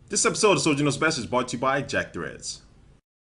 This episode of Soldier Knows Best is brought to you by Jack Threads.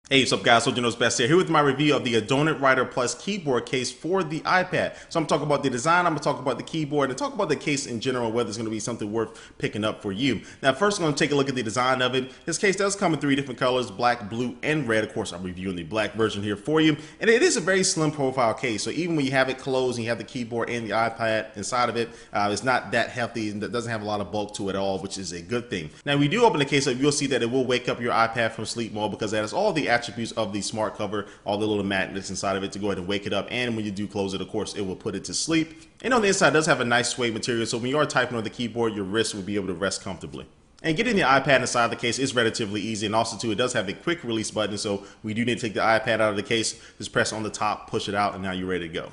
Hey, what's up guys, Soldier Knows Best here with my review of the Adonit Writer Plus keyboard case for the iPad. So I'm talking about the design, I'm going to talk about the keyboard, and talk about the case in general, whether it's going to be something worth picking up for you. Now first I'm going to take a look at the design of it. This case does come in three different colors, black, blue, and red. Of course I'm reviewing the black version here for you. And it is a very slim profile case, so even when you have it closed and you have the keyboard and the iPad inside of it, it's not that hefty and it doesn't have a lot of bulk to it at all, which is a good thing. Now we do open the case up, you'll see that it will wake up your iPad from sleep mode because that has all the attributes of the smart cover, all the little magnets inside of it to go ahead and wake it up, and when you do close it, of course it will put it to sleep. And on the inside it does have a nice suede material, so when you are typing on the keyboard, your wrist will be able to rest comfortably. And getting the iPad inside the case is relatively easy, and also too, it does have a quick release button, so we do need to take the iPad out of the case, just press on the top, push it out, and now you're ready to go.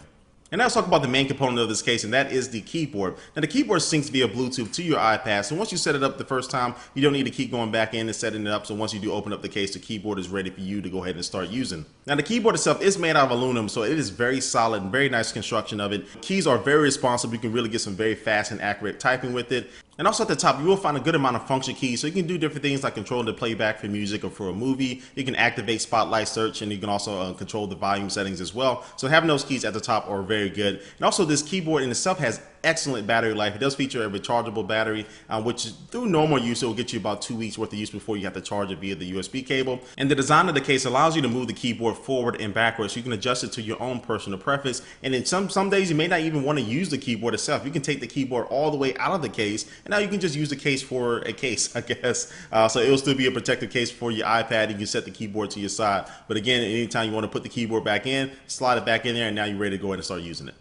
And now let's talk about the main component of this case, and that is the keyboard. Now the keyboard syncs via Bluetooth to your iPad, so once you set it up the first time, you don't need to keep going back in and setting it up, so once you do open up the case, the keyboard is ready for you to go ahead and start using. Now the keyboard itself is made out of aluminum, so it is very solid and very nice construction of it. Keys are very responsive, you can really get some very fast and accurate typing with it. And also at the top, you will find a good amount of function keys, so you can do different things like control the playback for music or for a movie. You can activate spotlight search, and you can also control the volume settings as well. So having those keys at the top are very good. And also this keyboard in itself has excellent battery life. It does feature a rechargeable battery, which through normal use, it will get you about 2 weeks worth of use before you have to charge it via the USB cable. And the design of the case allows you to move the keyboard forward and backwards, so you can adjust it to your own personal preference. And in some days, you may not even want to use the keyboard itself. You can take the keyboard all the way out of the case, and now you can just use the case for a case, I guess. So it will still be a protective case for your iPad. You can set the keyboard to your side. But again, anytime you want to put the keyboard back in, slide it back in there, and now you're ready to go ahead and start using it.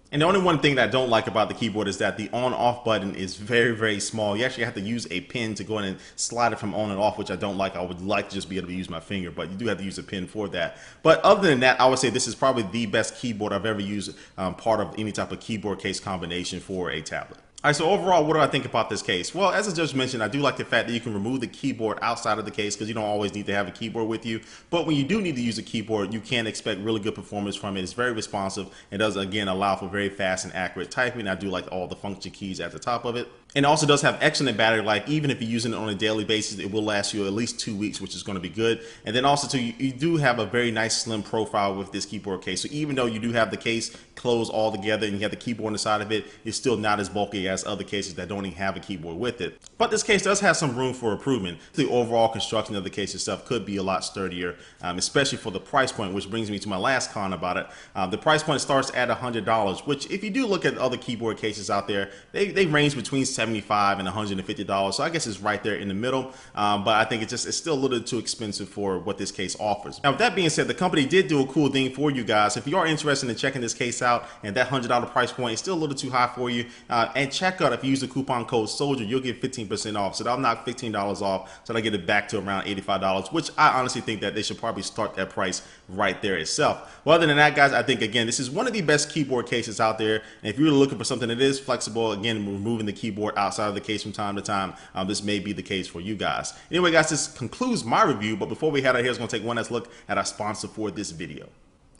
And the only one thing that I don't like about the keyboard is that the on-off button is very, very small. You actually have to use a pin to go in and slide it from on and off, which I don't like. I would like to just be able to use my finger, but you do have to use a pin for that. But other than that, I would say this is probably the best keyboard I've ever used, part of any type of keyboard case combination for a tablet. All right, so overall, what do I think about this case? Well, as I just mentioned, I do like the fact that you can remove the keyboard outside of the case because you don't always need to have a keyboard with you. But when you do need to use a keyboard, you can expect really good performance from it. It's very responsive. It does, again, allow for very fast and accurate typing. I do like all the function keys at the top of it. And it also does have excellent battery life. Even if you're using it on a daily basis, it will last you at least 2 weeks, which is going to be good. And then also, too, you do have a very nice slim profile with this keyboard case. So even though you do have the case closed all together and you have the keyboard inside of it, it's still not as bulky as other cases that don't even have a keyboard with it. But this case does have some room for improvement. The overall construction of the case itself could be a lot sturdier, especially for the price point, which brings me to my last con about it. The price point starts at $100, which if you do look at other keyboard cases out there, they range between $75 and $150. So I guess it's right there in the middle. But I think it's still a little too expensive for what this case offers. Now, with that being said, the company did do a cool thing for you guys. If you are interested in checking this case out and that $100 price point is still a little too high for you, and check out if you use the coupon code SOLDIER, you'll get 15% off. So I'll knock $15 off, so I get it back to around $85, which I honestly think that they should probably start that price right there itself. Well, other than that, guys, I think, again, this is one of the best keyboard cases out there. And if you're looking for something that is flexible, again, removing the keyboard outside of the case from time to time, this may be the case for you guys. Anyway, guys, this concludes my review. But before we head out here, I was going to take one last look at our sponsor for this video.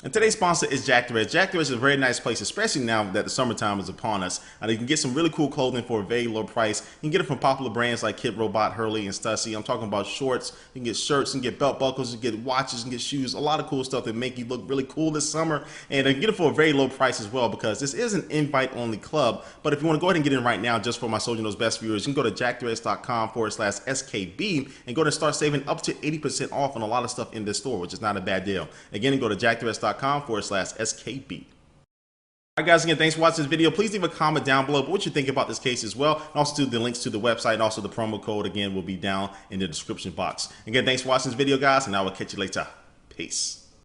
And today's sponsor is Jack Threads. Jack Threads is a very nice place, especially now that the summertime is upon us. You can get some really cool clothing for a very low price. You can get it from popular brands like Kid Robot, Hurley, and Stussy. I'm talking about shorts. You can get shirts, you can get belt buckles, you can get watches, you can get shoes, a lot of cool stuff that make you look really cool this summer. And you can get it for a very low price as well, because this is an invite-only club. But if you want to go ahead and get in right now, just for my Soldier Knows Best viewers, you can go to jackthreads.com/SKB and go to start saving up to 80% off on a lot of stuff in this store, which is not a bad deal. Again, go to jackthreads.com/SKB. Alright guys, again, thanks for watching this video. Please leave a comment down below what you think about this case as well. And also the links to the website and also the promo code, again, will be down in the description box. Again, thanks for watching this video, guys, and I will catch you later. Peace.